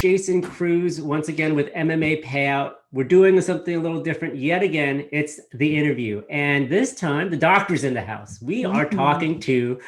Jason Cruz once again with MMA Payout. We're doing something a little different yet again. It's the interview. And this time, the doctor's in the house. We are talking to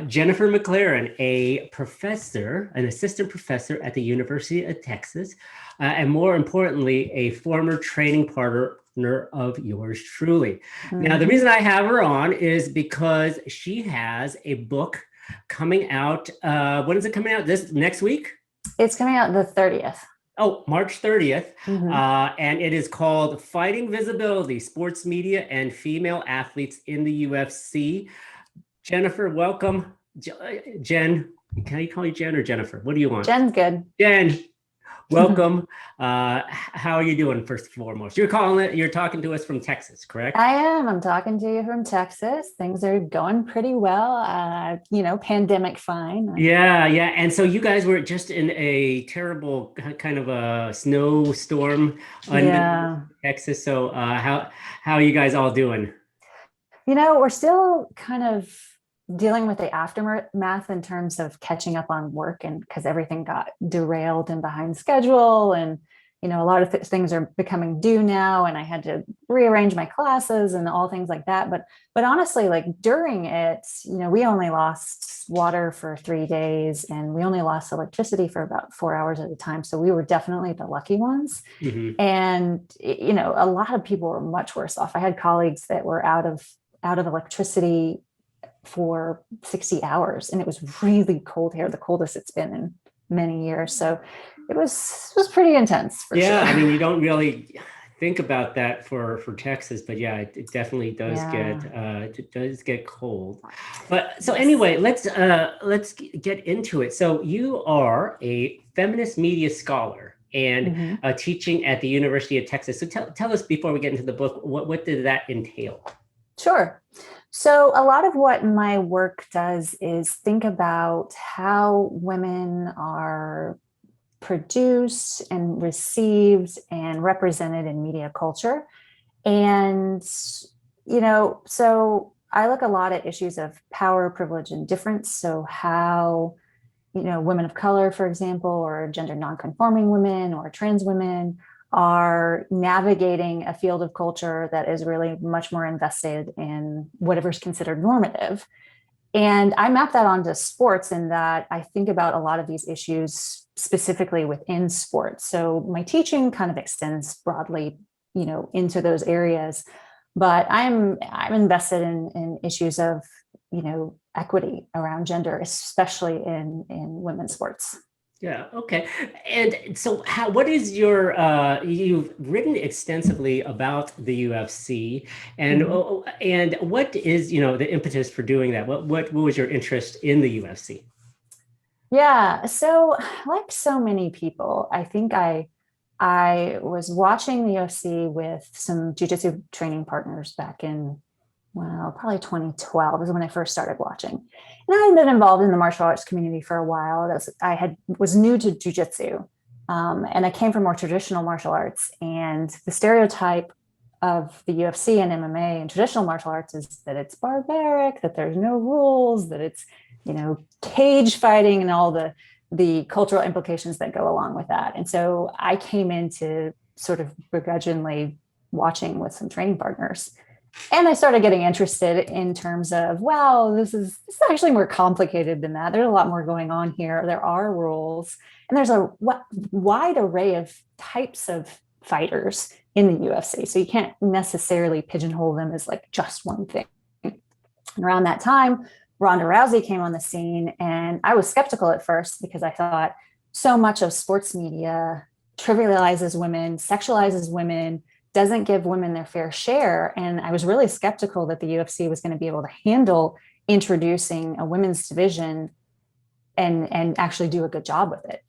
Jennifer McCLearen, a professor, an assistant professor at the University of Texas, and more importantly, a former training partner of yours truly. Now, the reason I have her on is because she has a book coming out. When is it coming out? This next week? It's coming out the 30th. Oh, March 30th. And it is called Fighting Visibility, Sports Media and Female Athletes in the UFC. Jennifer, welcome. Jen, can I call you Jen or Jennifer? What do you want? Jen's good. Jen, welcome. How are you doing, first and foremost? You're talking to us from Texas, correct? I am. I'm talking to you from Texas. Things are going pretty well. Pandemic fine. Yeah. And so you guys were just in a terrible kind of a snowstorm in Texas. So how are you guys all doing? We're still kind of dealing with the aftermath in terms of catching up on work, and because everything got derailed and behind schedule, and a lot of things are becoming due now, and I had to rearrange my classes and all things like that. But honestly, like during it, we only lost water for 3 days, and we only lost electricity for about 4 hours at a time. So we were definitely the lucky ones. And a lot of people were much worse off. I had colleagues that were out of electricity for 60 hours, and it was really cold here, the coldest it's been in many years. So it was pretty intense. For sure. I mean, you don't really think about that for Texas, but yeah, it definitely does get cold. But so anyway, let's get into it. So you are a feminist media scholar and teaching at the University of Texas. So tell us, before we get into the book, what did that entail? Sure. So a lot of what my work does is think about how women are produced and received and represented in media culture. And, so I look a lot at issues of power, privilege, and difference. So how, women of color, for example, or gender nonconforming women or trans women are navigating a field of culture that is really much more invested in whatever's considered normative. And I map that onto sports, in that I think about a lot of these issues specifically within sports. So my teaching kind of extends broadly, into those areas, but I'm invested in issues of, equity around gender, especially in women's sports. Yeah. Okay. And so what is your, you've written extensively about the UFC, and what is, the impetus for doing that? What was your interest in the UFC? Yeah. So like so many people, I think I was watching the UFC with some jiu-jitsu training partners back in, probably 2012 is when I first started watching. And I had been involved in the martial arts community for a while. I was new to jiu-jitsu, and I came from more traditional martial arts. And the stereotype of the UFC and MMA and traditional martial arts is that it's barbaric, that there's no rules, that it's, cage fighting and all the cultural implications that go along with that. And so I came into sort of begrudgingly watching with some training partners. And I started getting interested in terms of, wow, this is actually more complicated than that. There's a lot more going on here. There are rules, and there's a wide array of types of fighters in the UFC. So you can't necessarily pigeonhole them as like just one thing. And around that time, Ronda Rousey came on the scene, and I was skeptical at first because I thought so much of sports media trivializes women, sexualizes women, doesn't give women their fair share. And I was really skeptical that the UFC was going to be able to handle introducing a women's division and actually do a good job with it.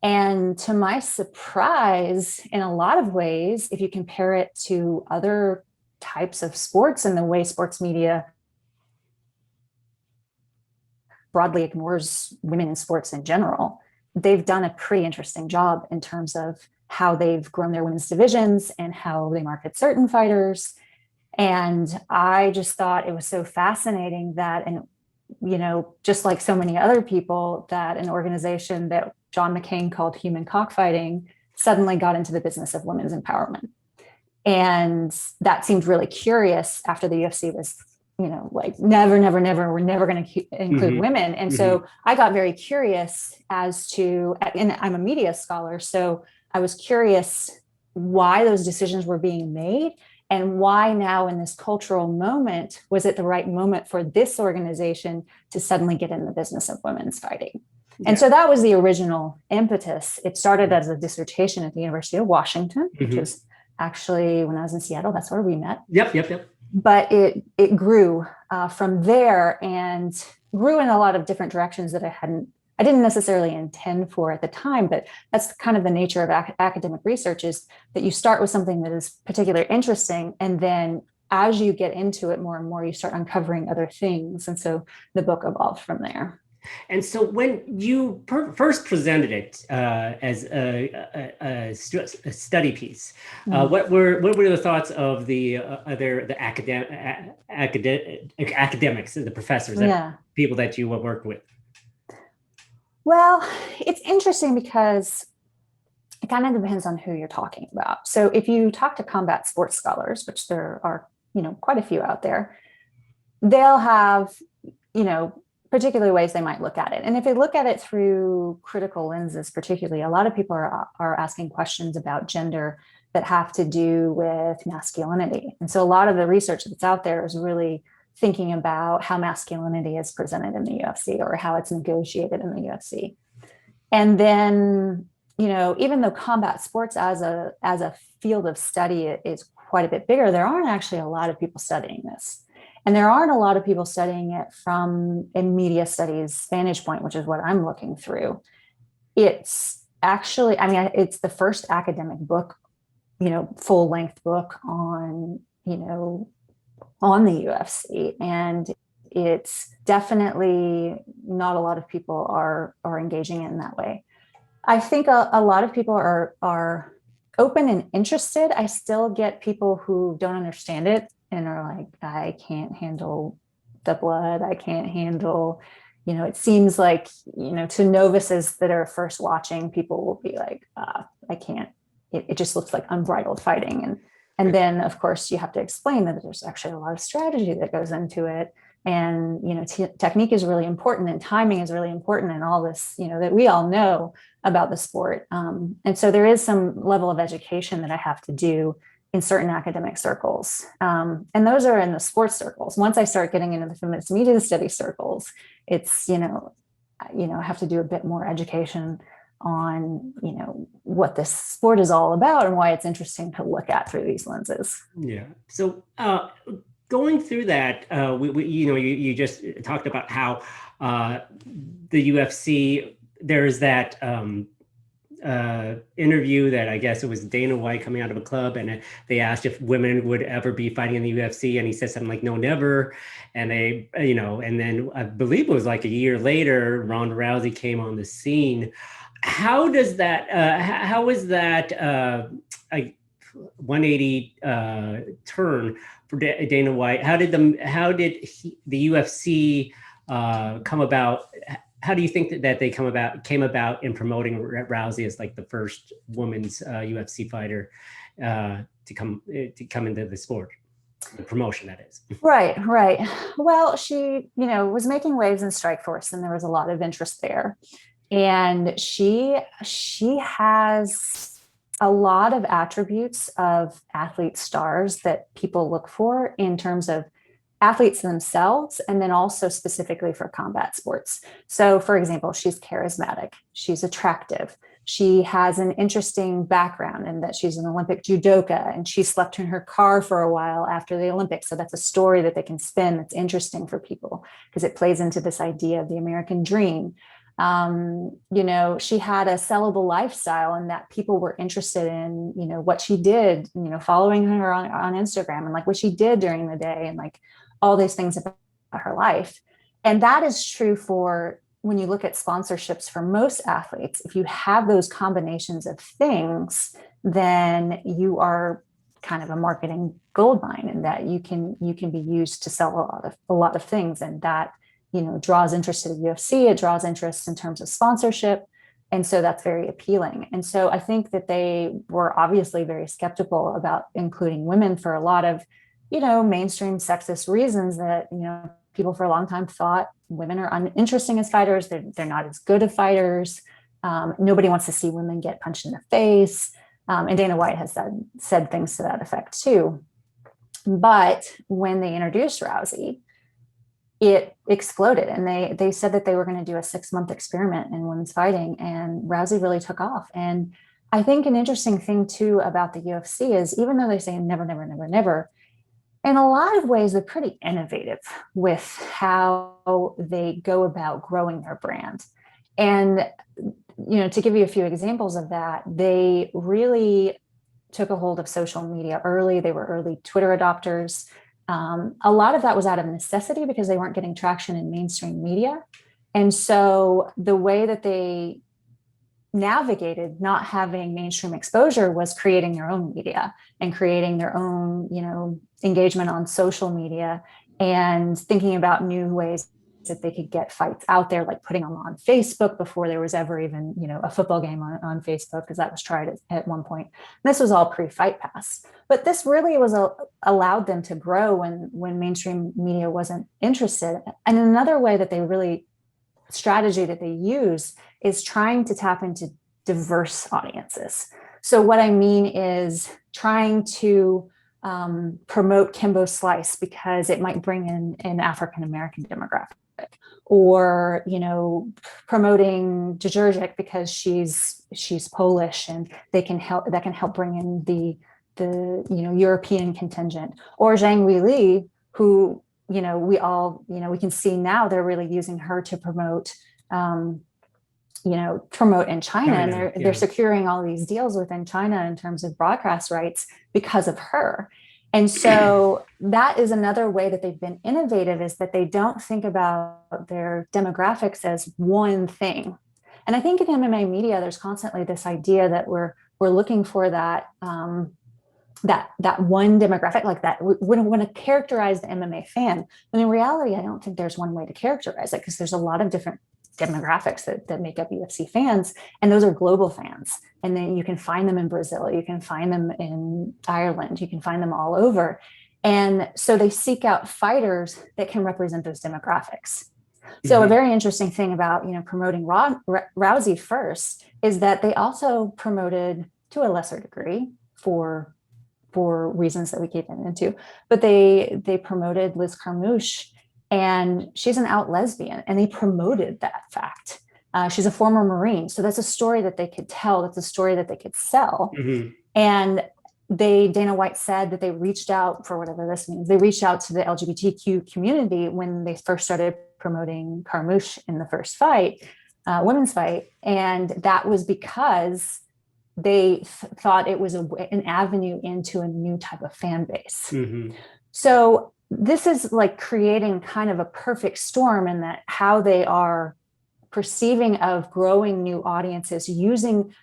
And to my surprise, in a lot of ways, if you compare it to other types of sports and the way sports media broadly ignores women in sports in general, they've done a pretty interesting job in terms of how they've grown their women's divisions and how they market certain fighters. And I just thought it was so fascinating that, and just like so many other people, that an organization that John McCain called human cockfighting, suddenly got into the business of women's empowerment. And that seemed really curious after the UFC was, like never, we're never going to include women. And so I got very curious as to, and I'm a media scholar, so I was curious why those decisions were being made and why now in this cultural moment, was it the right moment for this organization to suddenly get in the business of women's fighting? And so that was the original impetus. It started as a dissertation at the University of Washington, which was actually when I was in Seattle, that's where we met. Yep. But it grew from there and grew in a lot of different directions that I didn't necessarily intend for at the time, but that's kind of the nature of academic research, is that you start with something that is particularly interesting. And then as you get into it more and more, you start uncovering other things. And so the book evolved from there. And so when you first presented it as a study piece, what were the thoughts of the academics, the professors, people that you worked with? Well, it's interesting because it kind of depends on who you're talking about. So if you talk to combat sports scholars, which there are, quite a few out there, they'll have, particular ways they might look at it. And if they look at it through critical lenses, particularly, a lot of people are asking questions about gender that have to do with masculinity. And so a lot of the research that's out there is really thinking about how masculinity is presented in the UFC or how it's negotiated in the UFC. And then, even though combat sports as a field of study is quite a bit bigger, there aren't actually a lot of people studying this. And there aren't a lot of people studying it from a media studies vantage point, which is what I'm looking through. It's actually, it's the first academic book, full length book on the UFC. And it's definitely not a lot of people are engaging in that way. I think a lot of people are open and interested. I still get people who don't understand it and are like, I can't handle the blood. I can't handle, it seems like, to novices that are first watching, people will be like, I can't, it just looks like unbridled fighting. And then of course you have to explain that there's actually a lot of strategy that goes into it. And, technique is really important and timing is really important and all this, that we all know about the sport. And so there is some level of education that I have to do in certain academic circles. And those are in the sports circles. Once I start getting into the feminist media study circles, it's, I have to do a bit more education on, what this sport is all about and why it's interesting to look at through these lenses. Yeah. So going through that, you just talked about how the UFC, there's that interview that I guess it was Dana White coming out of a club, and they asked if women would ever be fighting in the UFC, and he said something like, no, never. And they, and then I believe it was like a year later, Ronda Rousey came on the scene. How does that, how is that a 180 turn for Dana White? How did the UFC come about? How do you think that they came about in promoting Rousey as like the first woman's UFC fighter to come into the sport, the promotion, that is? Right. Well, she, was making waves in Strikeforce, and there was a lot of interest there. And she has a lot of attributes of athlete stars that people look for in terms of athletes themselves, and then also specifically for combat sports. So for example, she's charismatic, she's attractive, she has an interesting background in that she's an Olympic judoka, and she slept in her car for a while after the Olympics. So that's a story that they can spin that's interesting for people because it plays into this idea of the American dream. She had a sellable lifestyle, and that people were interested in, what she did, following her on Instagram and like what she did during the day and like all these things about her life. And that is true for when you look at sponsorships for most athletes. If you have those combinations of things, then you are kind of a marketing goldmine, and that you can be used to sell a lot of things. And that, draws interest to the UFC. It draws interest in terms of sponsorship. And so that's very appealing. And so I think that they were obviously very skeptical about including women for a lot of, mainstream sexist reasons that, people for a long time thought women are uninteresting as fighters. They're not as good of fighters. Nobody wants to see women get punched in the face. And Dana White has said things to that effect too. But when they introduced Rousey, it exploded, and they said that they were going to do a 6-month experiment in women's fighting, and Rousey really took off. And I think an interesting thing too about the UFC is, even though they say never, never, never, never, in a lot of ways, they're pretty innovative with how they go about growing their brand. And, to give you a few examples of that, they really took a hold of social media early. They were early Twitter adopters. A lot of that was out of necessity because they weren't getting traction in mainstream media. And so the way that they navigated not having mainstream exposure was creating their own media and creating their own, engagement on social media, and thinking about new ways that they could get fights out there, like putting them on Facebook before there was ever even, a football game on Facebook, because that was tried at one point. And this was all pre-Fight Pass. But this really allowed them to grow when mainstream media wasn't interested. And another way that strategy that they use is trying to tap into diverse audiences. So what I mean is trying to promote Kimbo Slice because it might bring in an African-American demographic, or, promoting Djurgic because she's Polish and that can help bring in the European contingent, or Zhang Weili, who, we can see now they're really using her to promote in China, and they're securing all these deals within China in terms of broadcast rights because of her. And so that is another way that they've been innovative, is that they don't think about their demographics as one thing. And I think in MMA media, there's constantly this idea that we're looking for that that one demographic, like that we want to characterize the MMA fan. And in reality, I don't think there's one way to characterize it, because there's a lot of different demographics that make up UFC fans, and those are global fans. And then you can find them in Brazil, you can find them in Ireland, you can find them all over. And so they seek out fighters that can represent those demographics. So a very interesting thing about, promoting Rousey first is that they also promoted, to a lesser degree, for reasons that we keep getting into, but they promoted Liz Carmouche, and she's an out lesbian, and they promoted that fact. She's a former Marine, so that's a story that they could tell. That's a story that they could sell. And Dana White said that they reached out, for whatever this means, they reached out to the LGBTQ community when they first started promoting Carmouche in the first fight, women's fight, and that was because they thought it was an avenue into a new type of fan base. So this is like creating kind of a perfect storm in that how they are perceiving of growing new audiences, using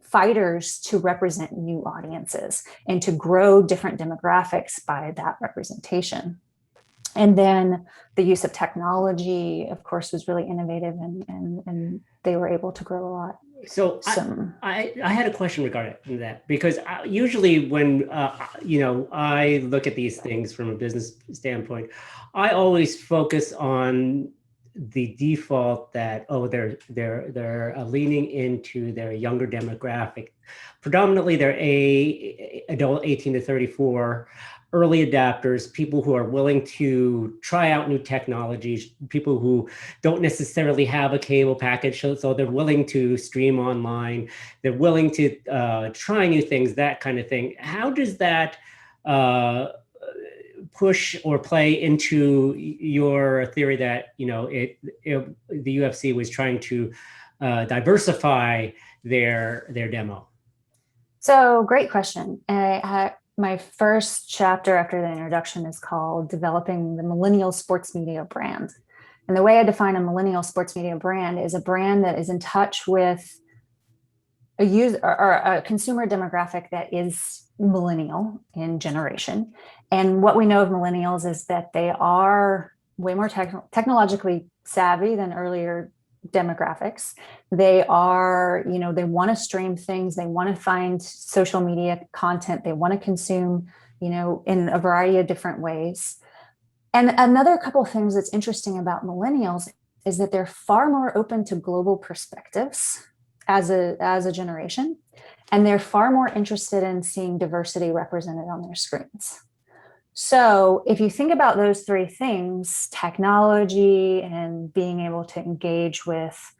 fighters to represent new audiences and to grow different demographics by that representation. And then the use of technology, of course, was really innovative, and they were able to grow a lot. So I had a question regarding that, because usually when I look at these things from a business standpoint, I always focus on the default that they're leaning into their younger demographic. Predominantly, they're adult 18 to 34. Early adapters, people who are willing to try out new technologies, people who don't necessarily have a cable package, so they're willing to stream online, they're willing to try new things, that kind of thing. How does that push or play into your theory that the UFC was trying to diversify their demo? So great question. My first chapter after the introduction is called Developing the Millennial Sports Media Brand. And the way I define a millennial sports media brand is a brand that is in touch with a user or a consumer demographic that is millennial in generation. And what we know of millennials is that they are way more technologically savvy than earlier demographics. They are, they want to stream things. They want to find social media content. They want to consume, in a variety of different ways. And another couple of things that's interesting about millennials is that they're far more open to global perspectives as a generation, and they're far more interested in seeing diversity represented on their screens. So if you think about those three things, technology and being able to engage with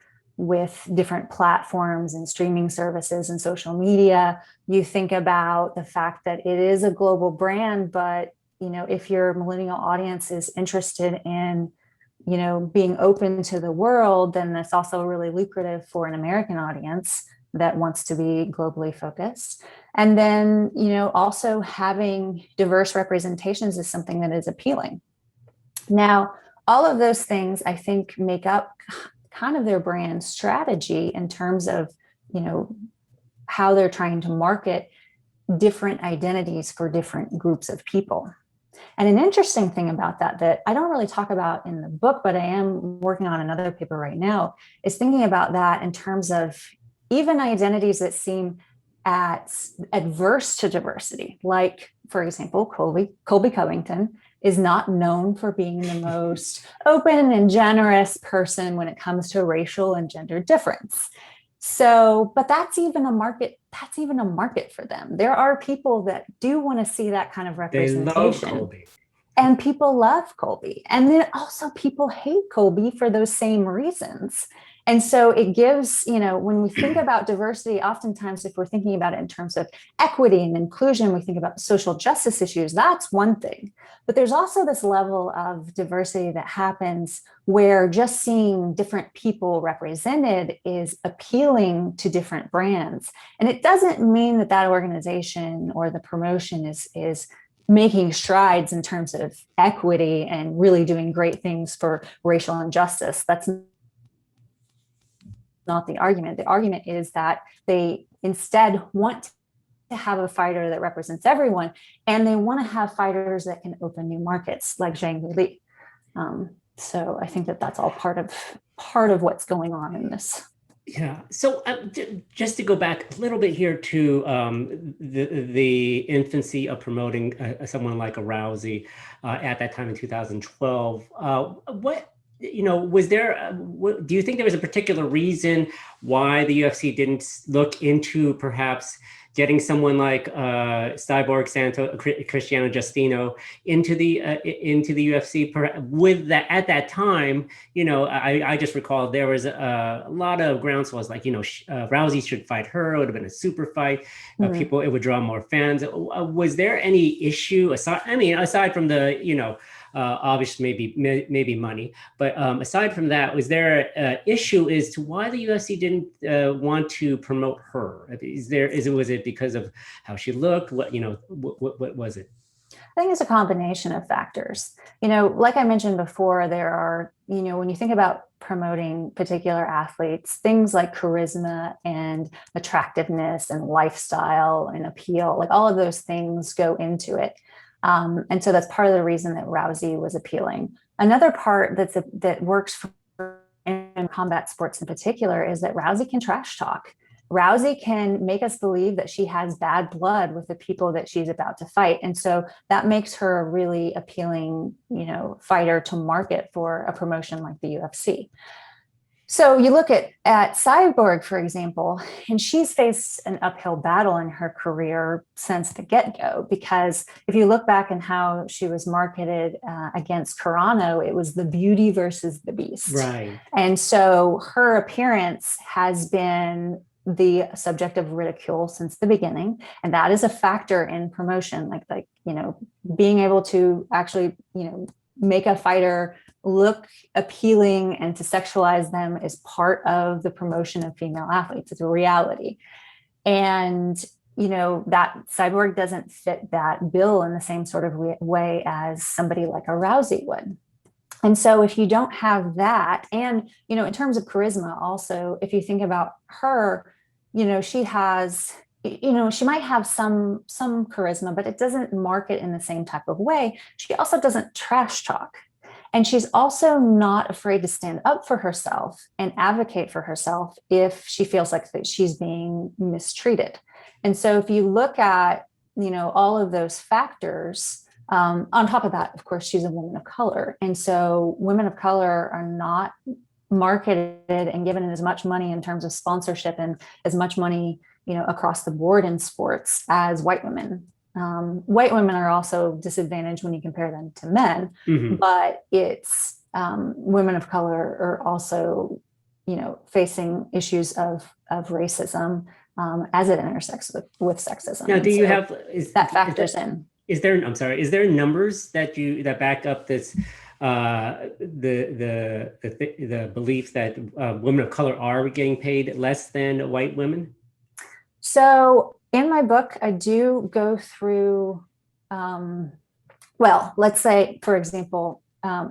different platforms and streaming services and social media, you think about the fact that it is a global brand, but if your millennial audience is interested in being open to the world, then that's also really lucrative for an American audience that wants to be globally focused. And then, also having diverse representations is something that is appealing. Now, all of those things I think make up kind of their brand strategy in terms of, how they're trying to market different identities for different groups of people. And an interesting thing about that I don't really talk about in the book, but I am working on another paper right now, is thinking about that in terms of even identities that seem adverse to diversity. Like, for example, Colby Covington is not known for being the most open and generous person when it comes to racial and gender difference. So, but that's even a market for them. There are people that do want to see that kind of representation. They love Colby. And people love Colby. And then also people hate Colby for those same reasons. And so it gives, when we think about diversity, oftentimes if we're thinking about it in terms of equity and inclusion, we think about social justice issues. That's one thing. But there's also this level of diversity that happens where just seeing different people represented is appealing to different brands. And it doesn't mean that organization or the promotion is making strides in terms of equity and really doing great things for racial injustice. That's not the argument. The argument is that they instead want to have a fighter that represents everyone, and they want to have fighters that can open new markets like Zhang Li. So I think that's all part of what's going on in this. Yeah. So just to go back a little bit here to the infancy of promoting someone like a Rousey at that time in 2012, was there, do you think there was a particular reason why the UFC didn't look into perhaps getting someone like Cyborg Cristiano Justino into the UFC? With that, at that time, I just recall there was a lot of groundswells, like Rousey should fight her. It would have been a super fight. People, it would draw more fans. Was there any issue aside from the obviously maybe money, but aside from that, was there an issue as to why the UFC didn't want to promote her? Was it because of how she looked? What was it? I think it's a combination of factors. Like I mentioned before, there are, when you think about promoting particular athletes, things like charisma and attractiveness and lifestyle and appeal, like all of those things go into it. And so that's part of the reason that Rousey was appealing. Another part that works in combat sports in particular is that Rousey can trash talk. Rousey can make us believe that she has bad blood with the people that she's about to fight. And so that makes her a really appealing, fighter to market for a promotion like the UFC. So you look at Cyborg, for example, and she's faced an uphill battle in her career since the get-go, because if you look back and how she was marketed against Carano, it was the beauty versus the beast. Right. And so her appearance has been the subject of ridicule since the beginning. And that is a factor in promotion, like being able to actually, make a fighter look appealing and to sexualize them is part of the promotion of female athletes. It's a reality. And, that Cyborg doesn't fit that bill in the same sort of way as somebody like a Rousey would. And so if you don't have that, and, in terms of charisma also, if you think about her, she has, she might have some charisma, but it doesn't market in the same type of way. She also doesn't trash talk. And she's also not afraid to stand up for herself and advocate for herself if she feels like that she's being mistreated. And so if you look at, all of those factors, on top of that, of course, she's a woman of color. And so women of color are not marketed and given as much money in terms of sponsorship and as much money, across the board in sports as white women. White women are also disadvantaged when you compare them to men, but it's women of color are also, facing issues of racism as it intersects with sexism. Now, do you have that factors in? Is there numbers that back up this the belief that women of color are getting paid less than white women? So in my book, I do go through, let's say, for example,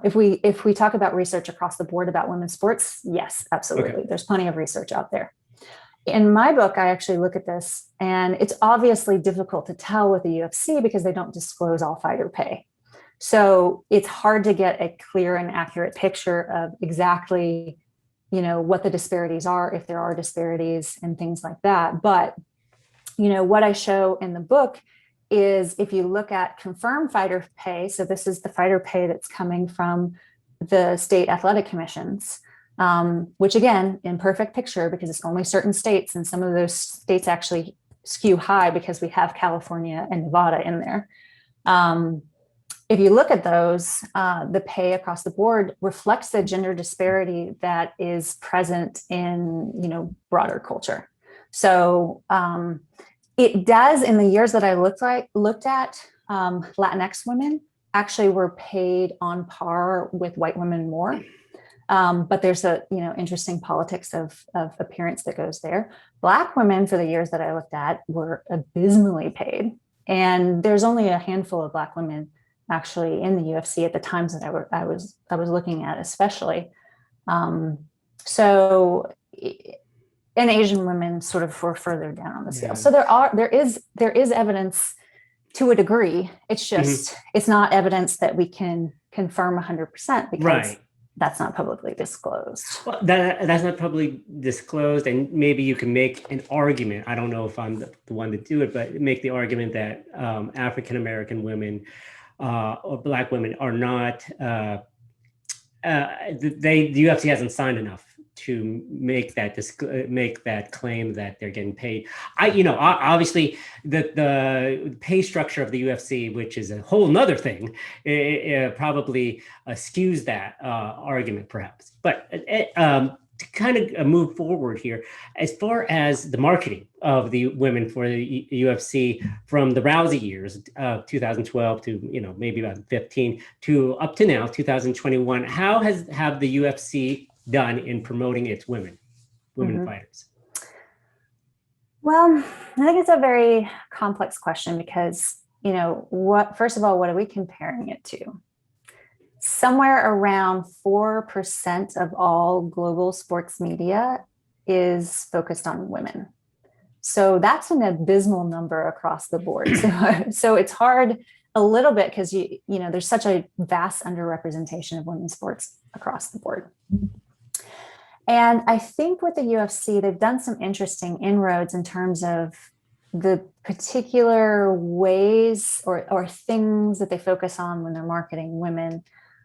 if we talk about research across the board about women's sports, yes, absolutely. Okay. There's plenty of research out there. In my book, I actually look at this, and it's obviously difficult to tell with the UFC because they don't disclose all fighter pay. So it's hard to get a clear and accurate picture of exactly, what the disparities are, if there are disparities and things like that. But, what I show in the book is if you look at confirmed fighter pay, so this is the fighter pay that's coming from the state athletic commissions, which again, imperfect picture because it's only certain states, and some of those states actually skew high because we have California and Nevada in there. If you look at those, the pay across the board reflects the gender disparity that is present in, broader culture. So it does, in the years that I looked at, Latinx women actually were paid on par with white women more. But there's a interesting politics of appearance that goes there. Black women, for the years that I looked at, were abysmally paid, and there's only a handful of Black women actually in the UFC at the times that I was looking at, especially. And Asian women sort of were further down on the scale. So there is evidence to a degree. It's just it's not evidence that we can confirm 100% because that's not publicly disclosed. Well, that's not publicly disclosed, and maybe you can make an argument. I don't know if I'm the one to do it, but make the argument that African American women or Black women are not. The UFC hasn't signed enough to make that claim that they're getting paid. Obviously the pay structure of the UFC, which is a whole nother thing, probably skews that argument perhaps. But to kind of move forward here, as far as the marketing of the women for the UFC from the Rousey years of 2012 to maybe about 15 to up to now 2021, how have the UFC done in promoting its women fighters? Well, I think it's a very complex question because, first of all, what are we comparing it to? Somewhere around 4% of all global sports media is focused on women. So that's an abysmal number across the board. So it's hard a little bit because, there's such a vast underrepresentation of women's sports across the board. And I think with the UFC, they've done some interesting inroads in terms of the particular ways or things that they focus on when they're marketing women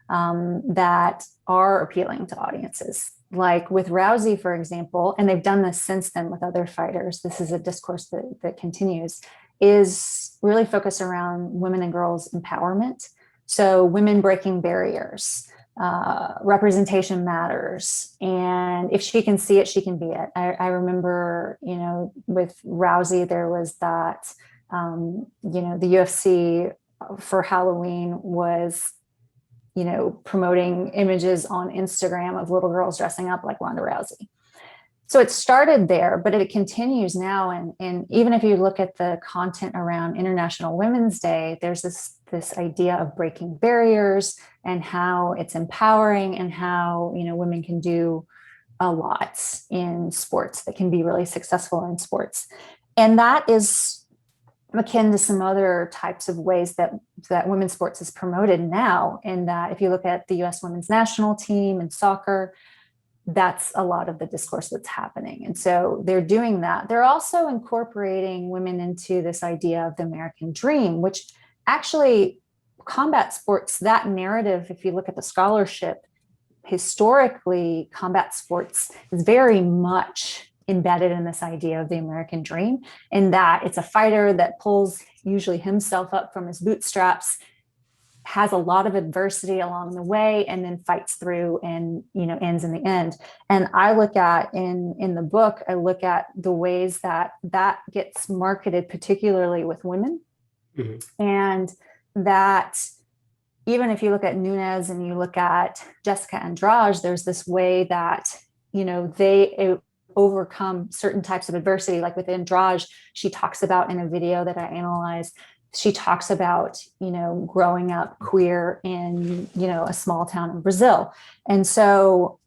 that are appealing to audiences. Like with Rousey, for example, and they've done this since then with other fighters, this is a discourse that continues, is really focused around women and girls empowerment. So women breaking barriers, representation matters. And if she can see it, she can be it. I remember, with Rousey, there was that, the UFC for Halloween was, promoting images on Instagram of little girls dressing up like Ronda Rousey. So it started there, but it continues now. And even if you look at the content around International Women's Day, there's this idea of breaking barriers and how it's empowering and how, women can do a lot in sports, that can be really successful in sports. And that is akin to some other types of ways that women's sports is promoted now. In that, if you look at the US women's national team and soccer, that's a lot of the discourse that's happening. And so they're doing that. They're also incorporating women into this idea of the American dream, which actually combat sports, that narrative, if you look at the scholarship, historically, combat sports is very much embedded in this idea of the American dream, in that it's a fighter that pulls usually himself up from his bootstraps, has a lot of adversity along the way, and then fights through and, ends in the end. And I look at in the book, I look at the ways that gets marketed, particularly with women. Mm-hmm. And that even if you look at Nunes and you look at Jessica Andrade, there's this way that, they overcome certain types of adversity. Like with Andrade, she talks about in a video that I analyzed, she talks about, growing up queer in, a small town in Brazil. And so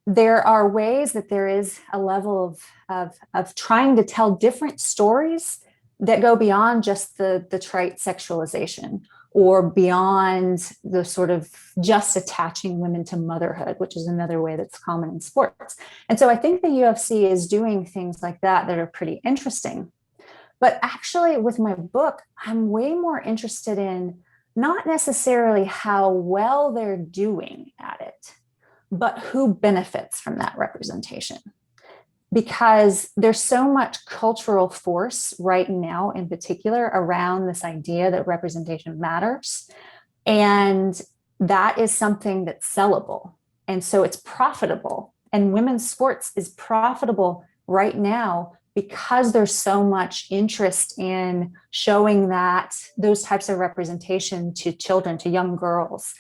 there are ways that there is a level of trying to tell different stories that go beyond just the trite sexualization, or beyond the sort of just attaching women to motherhood, which is another way that's common in sports. And so I think the UFC is doing things like that are pretty interesting. But actually, with my book, I'm way more interested in not necessarily how well they're doing at it, but who benefits from that representation. Because there's so much cultural force right now, in particular, around this idea that representation matters. And that is something that's sellable. And so it's profitable. And women's sports is profitable right now because there's so much interest in showing that those types of representation to children, to young girls.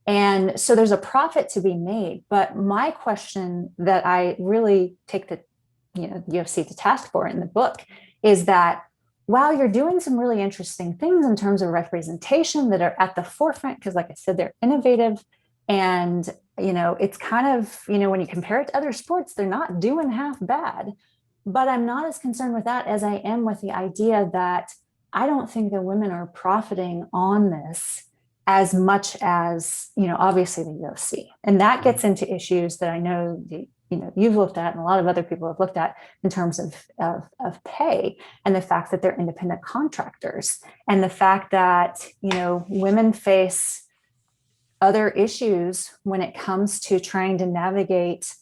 And so there's a profit to be made. But my question that I really take the UFC to task for in the book is that while you're doing some really interesting things in terms of representation that are at the forefront, because like I said, they're innovative, and it's kind of, when you compare it to other sports, they're not doing half bad. But I'm not as concerned with that as I am with the idea that I don't think that women are profiting on this as much as, obviously the UFC. And that gets into issues that I know you've looked at and a lot of other people have looked at in terms of pay, and the fact that they're independent contractors, and the fact that, women face other issues when it comes to trying to navigate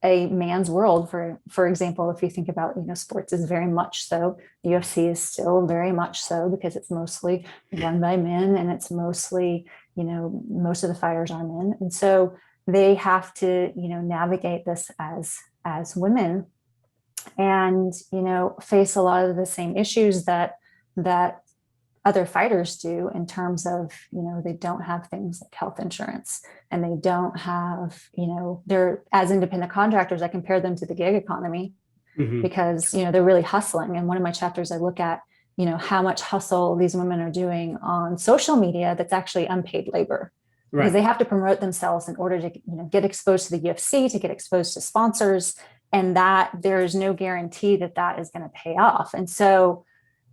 a man's world. For example, if you think about, sports is very much so, the UFC is still very much so, because it's mostly run by men, and it's mostly, most of the fighters are men. And so they have to, navigate this as women, and, face a lot of the same issues that other fighters do, in terms of, they don't have things like health insurance, and they don't have, they're, as independent contractors, I compare them to the gig economy, mm-hmm. because, they're really hustling. And one of my chapters, I look at, how much hustle these women are doing on social media that's actually unpaid labor. Right. Because they have to promote themselves in order to, get exposed to the UFC, to get exposed to sponsors, and that there's no guarantee that is going to pay off. And so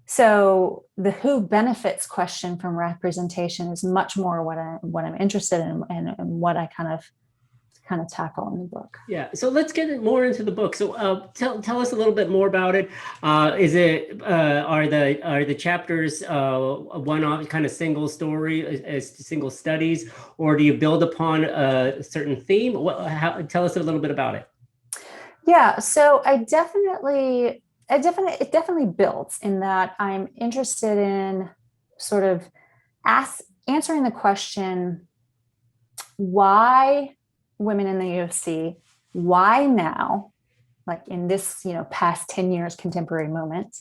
the who benefits question from representation is much more what I'm interested in, and what I kind of tackle in the book. Yeah. So let's get more into the book. So tell us a little bit more about it. Is it are the chapters one-off kind of single story, single studies, or do you build upon a certain theme? Tell us a little bit about it. Yeah. So it definitely builds, in that I'm interested in sort of answering the question, why women in the UFC, why now, like in this, past 10 years, contemporary moment,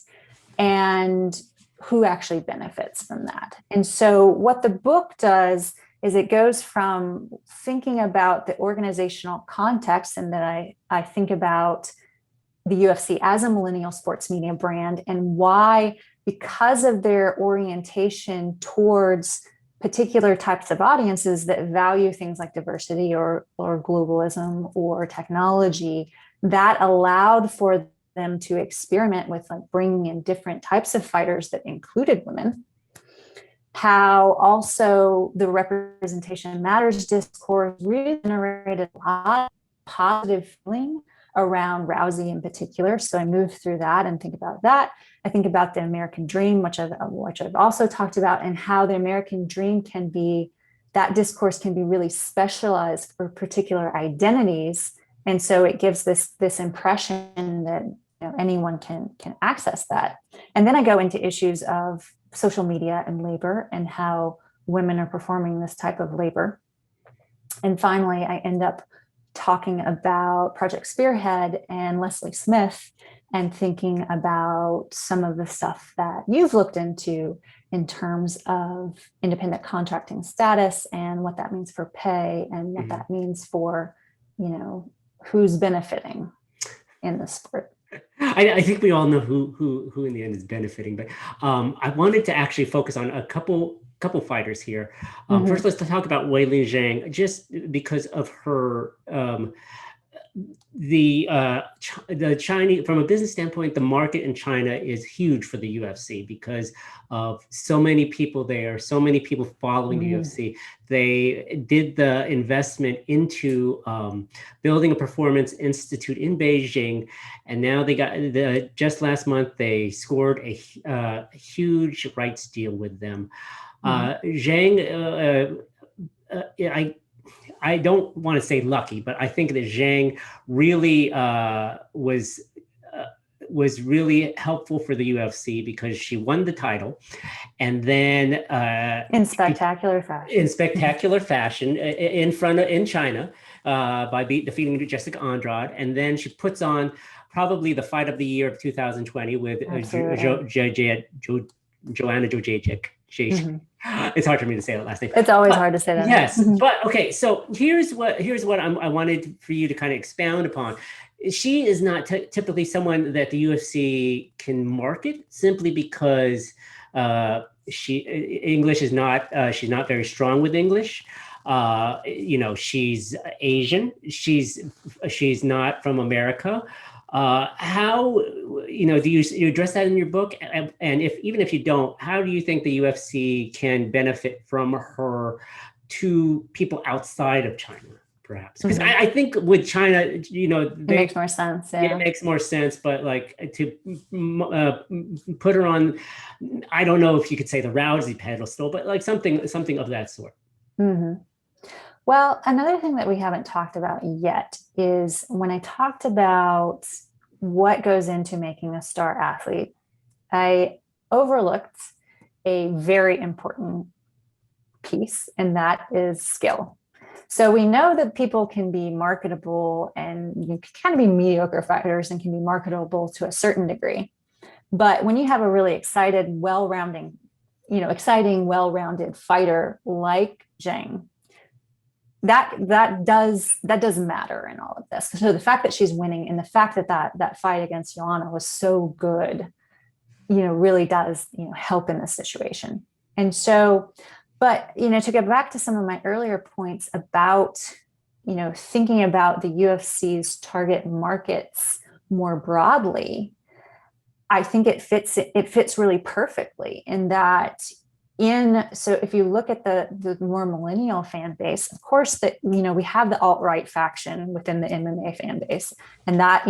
and who actually benefits from that. And so what the book does is it goes from thinking about the organizational context, and that I think about the UFC as a millennial sports media brand, and why, because of their orientation towards particular types of audiences that value things like diversity or globalism or technology, that allowed for them to experiment with like bringing in different types of fighters that included women. How also the representation matters discourse really generated a lot of positive feeling around Rousey in particular. So I move through that and think about that. I think about the American dream, which I've also talked about, and how the American dream can be, that discourse can be really specialized for particular identities. And so it gives this impression that anyone can access that. And then I go into issues of social media and labor and how women are performing this type of labor. And finally, I end up talking about Project Spearhead and Leslie Smith and thinking about some of the stuff that you've looked into in terms of independent contracting status and what that means for pay and what that means for, who's benefiting in the sport. I think we all know who in the end is benefiting, but I wanted to actually focus on a couple fighters here. First, let's talk about Weili Zhang, just because of her the Chinese, from a business standpoint, the market in China is huge for the UFC because of so many people there, so many people following the UFC. They did the investment into building a performance institute in Beijing, and now they got just last month they scored a huge rights deal with them. Zhang, I don't want to say lucky, but I think that Zhang really was really helpful for the UFC because she won the title, and then in spectacular fashion, in China by defeating Jessica Andrade, and then she puts on probably the fight of the year of 2020 with Joanna Jędrzejczyk. It's hard for me to say that last name. It's always hard to say that. Yes, but okay. So here's what I wanted for you to kind of expound upon. She is not typically someone that the UFC can market simply because English is not. She's not very strong with English. She's Asian. She's not from America. How do you address that in your book? And even if you don't, how do you think the UFC can benefit from her to people outside of China, perhaps? Because I think with China, it makes more sense. Yeah, it makes more sense. But like to put her on, I don't know if you could say the Rousey pedestal, but like something of that sort. Well, another thing that we haven't talked about yet is when I talked about what goes into making a star athlete, I overlooked a very important piece, and that is skill. So we know that people can be marketable and you can kind of be mediocre fighters and can be marketable to a certain degree. But when you have a really exciting, well-rounded fighter like Zhang, that does matter in all of this. So the fact that she's winning and the fact that fight against Joanna was so good, really does, help in this situation. And so, but, to get back to some of my earlier points about, thinking about the UFC's target markets more broadly, I think it fits really perfectly in that. So if you look at the more millennial fan base, of course that, we have the alt-right faction within the MMA fan base, and that,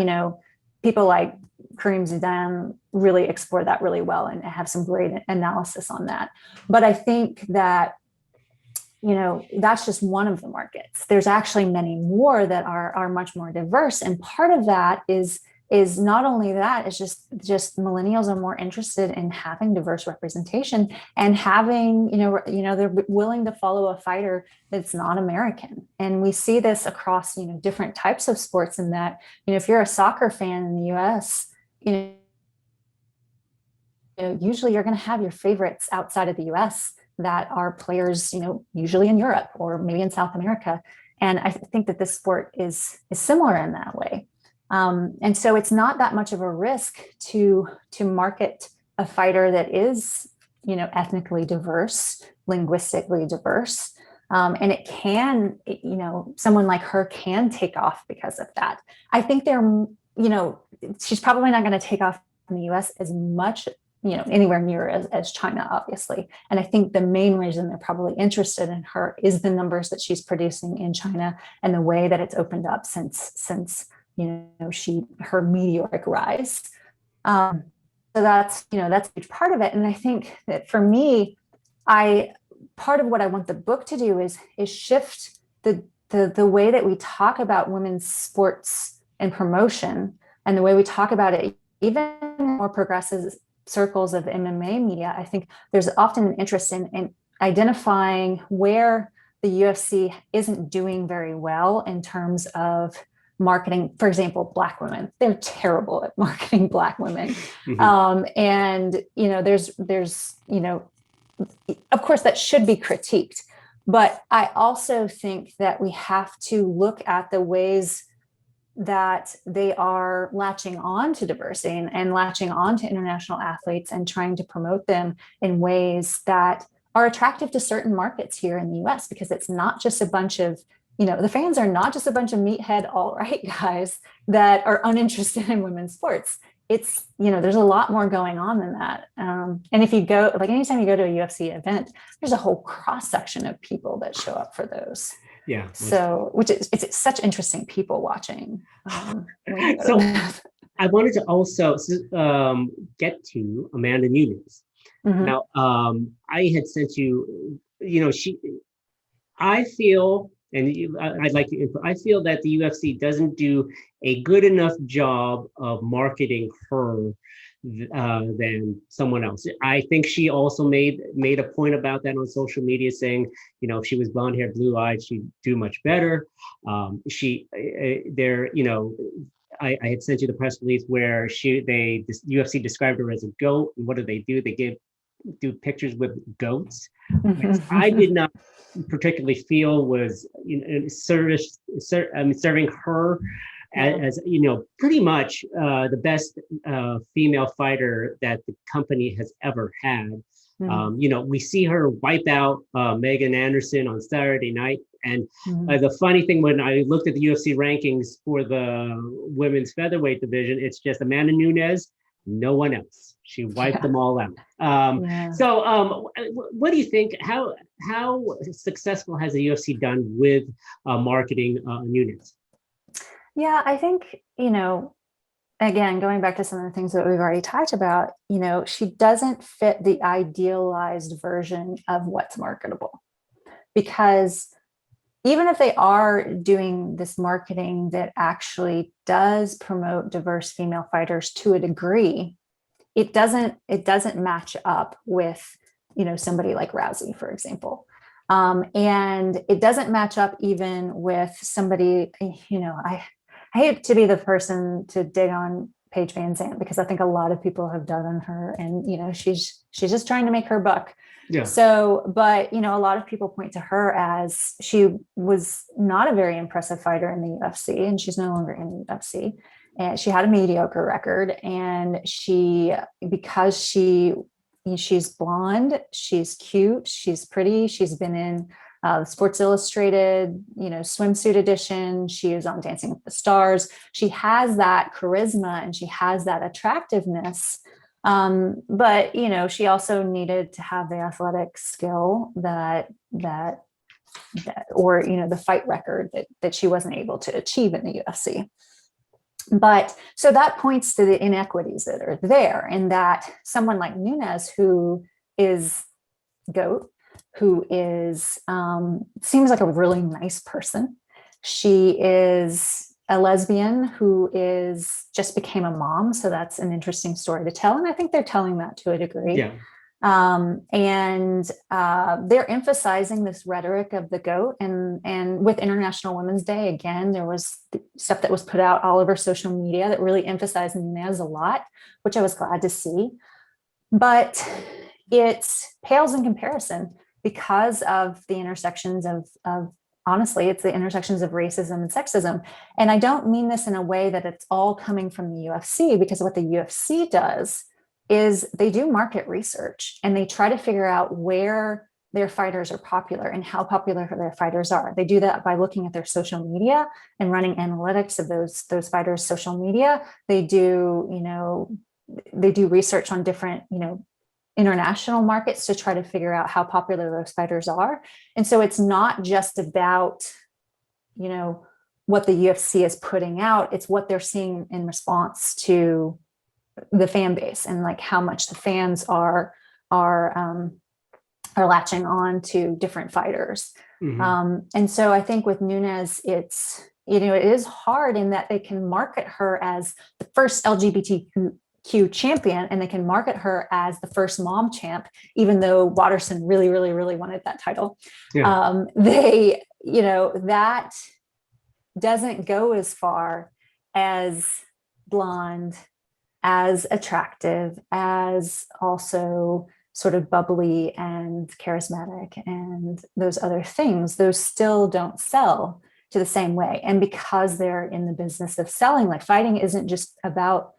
people like Kareem Zidane really explore that really well and have some great analysis on that. But I think that, that's just one of the markets. There's actually many more that are much more diverse. And part of that is not only that, it's just millennials are more interested in having diverse representation and having, they're willing to follow a fighter that's not American. And we see this across, different types of sports in that, if you're a soccer fan in the US, usually you're going to have your favorites outside of the US that are players, usually in Europe or maybe in South America. And I think that this sport is similar in that way. And so it's not that much of a risk to market a fighter that is, ethnically diverse, linguistically diverse. And it can, someone like her can take off because of that. I think she's probably not going to take off in the US as much, anywhere near as China, obviously. And I think the main reason they're probably interested in her is the numbers that she's producing in China and the way that it's opened up since her meteoric rise. So that's a huge part of it. And I think that for me, part of what I want the book to do is shift the way that we talk about women's sports and promotion, and the way we talk about it, even in more progressive circles of MMA media. I think there's often an interest in identifying where the UFC isn't doing very well in terms of marketing. For example, Black women, they're terrible at marketing Black women. And, there's, of course that should be critiqued, but I also think that we have to look at the ways that they are latching on to diversity and latching on to international athletes and trying to promote them in ways that are attractive to certain markets here in the US, because it's not just a bunch of, the fans are not just a bunch of meathead alt-right guys that are uninterested in women's sports. It's, there's a lot more going on than that. And if you go, anytime you go to a UFC event, there's a whole cross section of people that show up for those. Yeah. So, it's such interesting people watching. So I wanted to also get to Amanda Nunes. Now, I had sent you, I feel, and I'd like to, I feel that the UFC doesn't do a good enough job of marketing her than someone else. I think she also made a point about that on social media, saying, if she was blonde hair, blue eyed, she'd do much better. I had sent you the press release where UFC described her as a goat. And what do? They do pictures with goats, which I did not particularly feel was serving her as pretty much the best female fighter that the company has ever had. We see her wipe out Megan Anderson on Saturday night. And the funny thing, when I looked at the UFC rankings for the women's featherweight division, it's just Amanda Nunes, no one else. She wiped them all out. So what do you think? How successful has the UFC done with marketing Nunes? Yeah, I think, again, going back to some of the things that we've already talked about, she doesn't fit the idealized version of what's marketable. Because even if they are doing this marketing that actually does promote diverse female fighters to a degree, it doesn't match up with, somebody like Rousey, for example. And it doesn't match up even with somebody, I hate to be the person to dig on Paige Van Zandt, because I think a lot of people have dug on her, and she's just trying to make her buck. Yeah. So, but a lot of people point to her as she was not a very impressive fighter in the UFC, and she's no longer in the UFC. And she had a mediocre record, and because she's blonde, she's cute, she's pretty, she's been in Sports Illustrated, swimsuit edition. She is on Dancing with the Stars. She has that charisma and she has that attractiveness. But, she also needed to have the athletic skill that or, the fight record that she wasn't able to achieve in the UFC. But so that points to the inequities that are there, in that someone like Nunes, who is GOAT, who is seems like a really nice person. She is a lesbian who just became a mom. So that's an interesting story to tell. And I think they're telling that to a degree. Yeah. And they're emphasizing this rhetoric of the GOAT. And with International Women's Day, again, there was stuff that was put out all over social media that really emphasized Nunes a lot, which I was glad to see. But it pales in comparison, because of the intersections of honestly, it's the intersections of racism and sexism. And I don't mean this in a way that it's all coming from the UFC, because what the UFC does is they do market research and they try to figure out where their fighters are popular and how popular their fighters are. They do that by looking at their social media and running analytics of those fighters' social media. They do, they do research on different, international markets to try to figure out how popular those fighters are. And so it's not just about, what the UFC is putting out, it's what they're seeing in response to the fan base and like how much the fans are latching on to different fighters. And so I think with Nunes, it's, it is hard in that they can market her as the first LGBTQ champion, and they can market her as the first mom champ, even though Watterson really, really, really wanted that title. Yeah. That doesn't go as far as blonde, as attractive, as also sort of bubbly and charismatic and those other things. Those still don't sell to the same way. And because they're in the business of selling, like fighting isn't just about,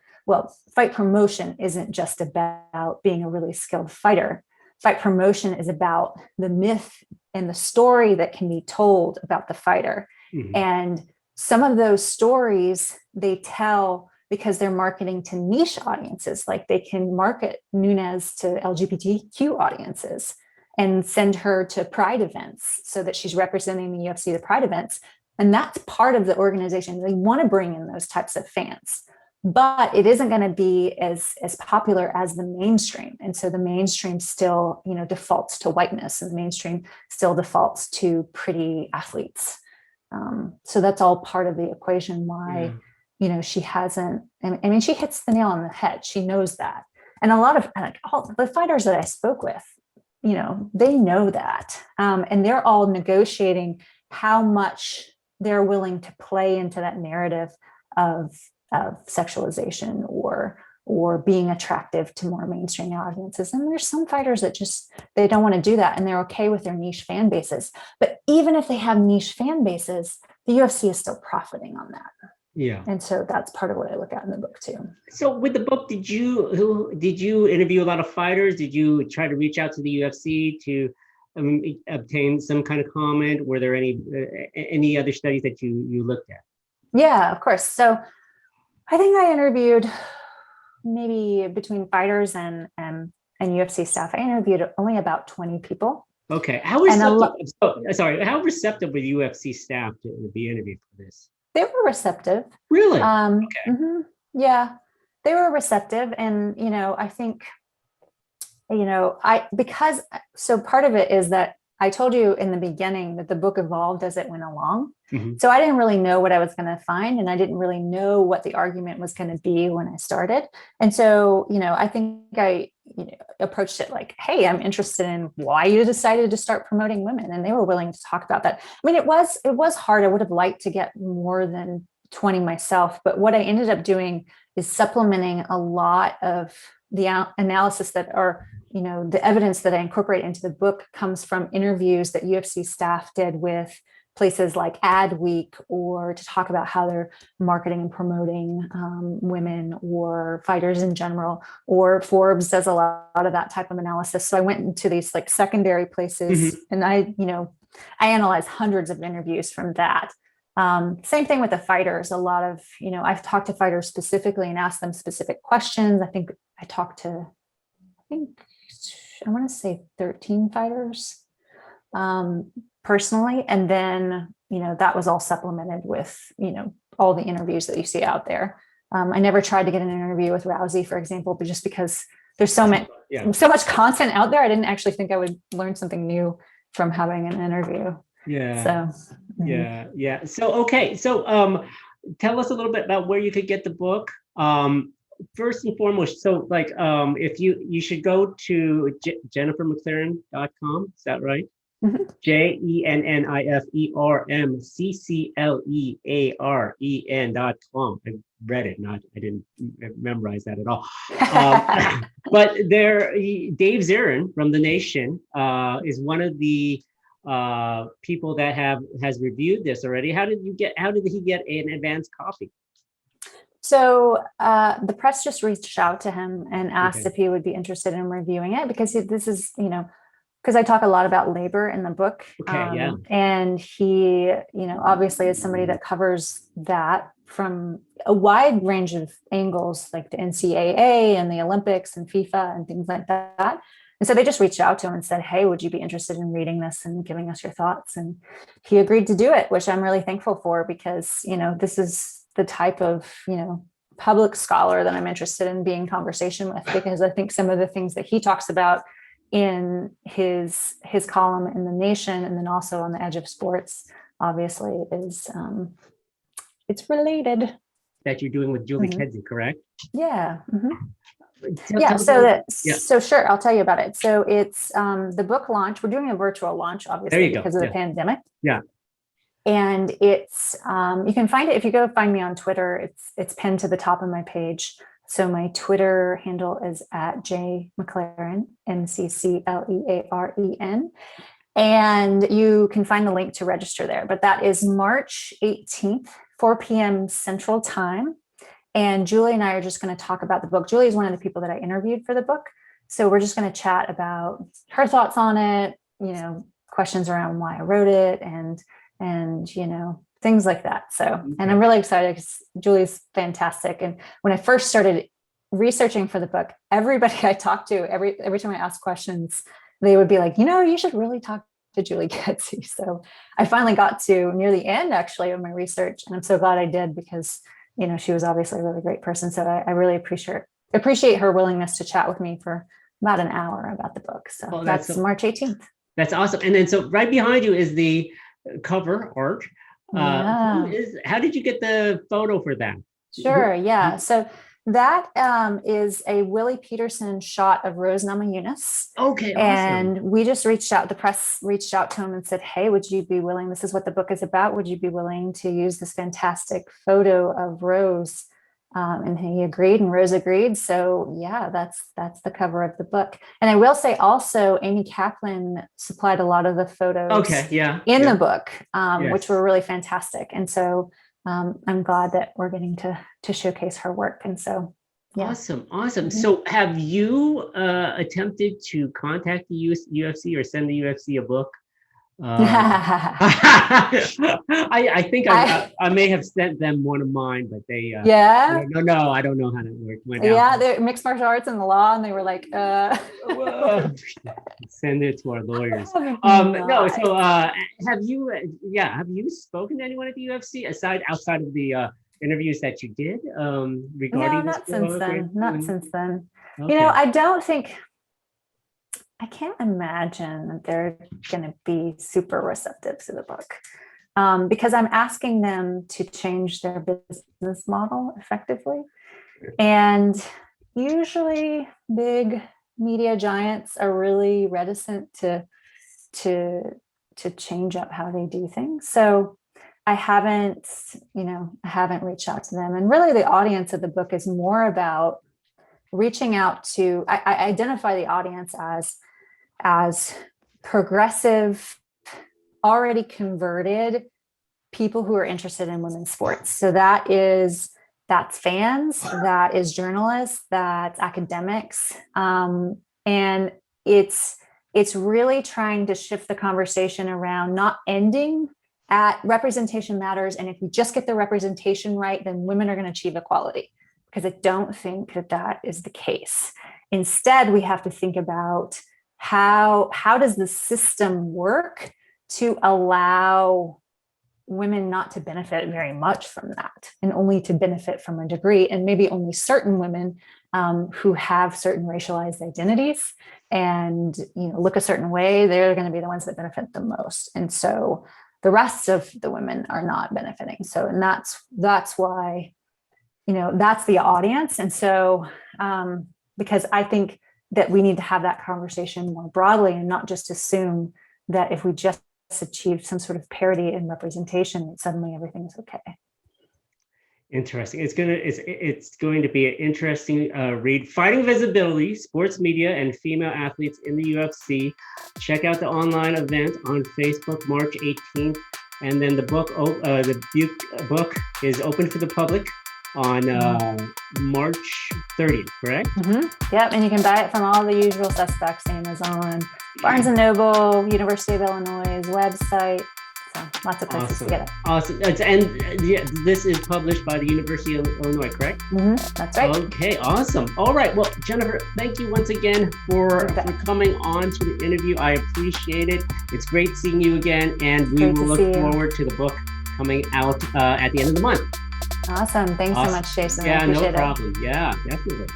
fight promotion isn't just about being a really skilled fighter. Fight promotion is about the myth and the story that can be told about the fighter. And some of those stories they tell because they're marketing to niche audiences. Like they can market Nunes to LGBTQ audiences and send her to Pride events so that she's representing the UFC, the Pride events. And that's part of the organization. They want to bring in those types of fans, but it isn't going to be as popular as the mainstream. And so the mainstream still, defaults to whiteness, and the mainstream still defaults to pretty athletes. So that's all part of the equation why, she hasn't, she hits the nail on the head. She knows that. And a lot of all the fighters that I spoke with, they know that. And they're all negotiating how much they're willing to play into that narrative of sexualization or being attractive to more mainstream audiences. And there's some fighters that they don't want to do that, and they're okay with their niche fan bases. But even if they have niche fan bases, the UFC is still profiting on that. Yeah. And so that's part of what I look at in the book too. So with the book, did you interview a lot of fighters? Did you try to reach out to the UFC to obtain some kind of comment? Were there any other studies that you looked at? Yeah, of course. So I think I interviewed maybe between fighters and UFC staff. I interviewed only about 20 people. Okay. How receptive were UFC staff to be interviewed for this? They were receptive. Really? Okay. Yeah, they were receptive. And, I think, so part of it is that I told you in the beginning that the book evolved as it went along. So I didn't really know what I was going to find, and I didn't really know what the argument was going to be when I started. And so, I think I, approached it like, hey, I'm interested in why you decided to start promoting women. And they were willing to talk about that. It was hard. I would have liked to get more than 20 myself, but what I ended up doing is supplementing a lot of the analysis the evidence that I incorporate into the book comes from interviews that UFC staff did with places like Adweek, or to talk about how they're marketing and promoting women or fighters in general, or Forbes does a lot of that type of analysis. So I went into these like secondary places and I analyzed hundreds of interviews from that. Same thing with the fighters. A lot of, I've talked to fighters specifically and asked them specific questions. I think I talked to, I want to say 13 fighters personally. And then, that was all supplemented with, all the interviews that you see out there. I never tried to get an interview with Rousey, for example, but just because there's so much content out there, I didn't actually think I would learn something new from having an interview. Yeah. So, yeah. So, okay. So, tell us a little bit about where you could get the book. First and foremost, so like, if you should go to JenniferMcCLearen.com. Is that right? JenniferMcCLearen.com. I read it, I didn't memorize that at all. But Dave Zirin from The Nation is one of the people that has reviewed this already. How did he get an advance copy? So the press just reached out to him and asked if he would be interested in reviewing it, because this is, because I talk a lot about labor in the book. Okay, yeah. And he, obviously is somebody that covers that from a wide range of angles, like the NCAA and the Olympics and FIFA and things like that. And so they just reached out to him and said, hey, would you be interested in reading this and giving us your thoughts? And he agreed to do it, which I'm really thankful for, because, this is the type of, public scholar that I'm interested in being in conversation with, because I think some of the things that he talks about in his column in The Nation, and then also on the Edge of Sports, obviously is it's related. That you're doing with Julie Kedzie, correct? Yeah. Tell So sure, I'll tell you about it. So it's the book launch. We're doing a virtual launch, obviously, because of the pandemic. Yeah. And it's you can find it if you go find me on Twitter. It's pinned to the top of my page. So my Twitter handle is at @McCLearen, McClearen. And you can find the link to register there. But that is March 18th, 4 p.m. Central Time. And Julie and I are just going to talk about the book. Julie is one of the people that I interviewed for the book. So we're just going to chat about her thoughts on it, questions around why I wrote it, and things like that. So, and I'm really excited because Julie's fantastic. And when I first started researching for the book, everybody I talked to, every time I asked questions, they would be like, you should really talk to Julie Kedzie. So I finally got to near the end, actually, of my research. And I'm so glad I did, because, she was obviously a really great person. So I really appreciate her willingness to chat with me for about an hour about the book. So that's March 18th. That's awesome. And then, so right behind you is the cover art. How did you get the photo for that? Sure. Yeah. So that is a Willie Peterson shot of Rose Namajunas. Okay. Awesome. And we just the press reached out to him and said, hey, would you be willing? This is what the book is about. Would you be willing to use this fantastic photo of Rose? And he agreed, and Rose agreed. So yeah, that's the cover of the book. And I will say also, Amy Kaplan supplied a lot of the photos in the book, which were really fantastic. And so I'm glad that we're getting to showcase her work. And so, yeah. Awesome. So have you attempted to contact the UFC or send the UFC a book? I think I may have sent them one of mine, but they no, I don't know how that works. They're mixed martial arts and the law, and they were like send it to our lawyers. No, so have you spoken to anyone at the UFC outside of the interviews that you did regarding not since then. Okay. I can't imagine that they're going to be super receptive to the book, because I'm asking them to change their business model effectively. And usually big media giants are really reticent to change up how they do things. So I haven't reached out to them. And really the audience of the book is more about reaching out to, I identify the audience as progressive, already converted people who are interested in women's sports. So that's fans, that is journalists, that's academics. And it's really trying to shift the conversation around not ending at representation matters. And if we just get the representation right, then women are going to achieve equality. Because I don't think that is the case. Instead, we have to think about how does the system work to allow women not to benefit very much from that, and only to benefit from a degree, and maybe only certain women who have certain racialized identities and look a certain way, they're going to be the ones that benefit the most. And so the rest of the women are not benefiting. So, and that's why, that's the audience. And so, because I think that we need to have that conversation more broadly, and not just assume that if we just achieve some sort of parity in representation, suddenly everything's okay. Interesting. It's going to be an interesting read. Fighting Visibility: Sports Media and Female Athletes in the UFC. Check out the online event on Facebook, March 18th, and then the book is open for the public on March 30th, correct? Yep, and you can buy it from all the usual suspects: Amazon, Barnes & Noble, University of Illinois website. So lots of places to get it. Awesome. And this is published by the University of Illinois, correct? That's right. Okay, awesome. All right. Well, Jennifer, thank you once again for coming on to the interview. I appreciate it. It's great seeing you again, and we will look forward to the book coming out at the end of the month. Awesome. Thanks so much, Jason. Yeah, I appreciate no problem. Yeah, definitely.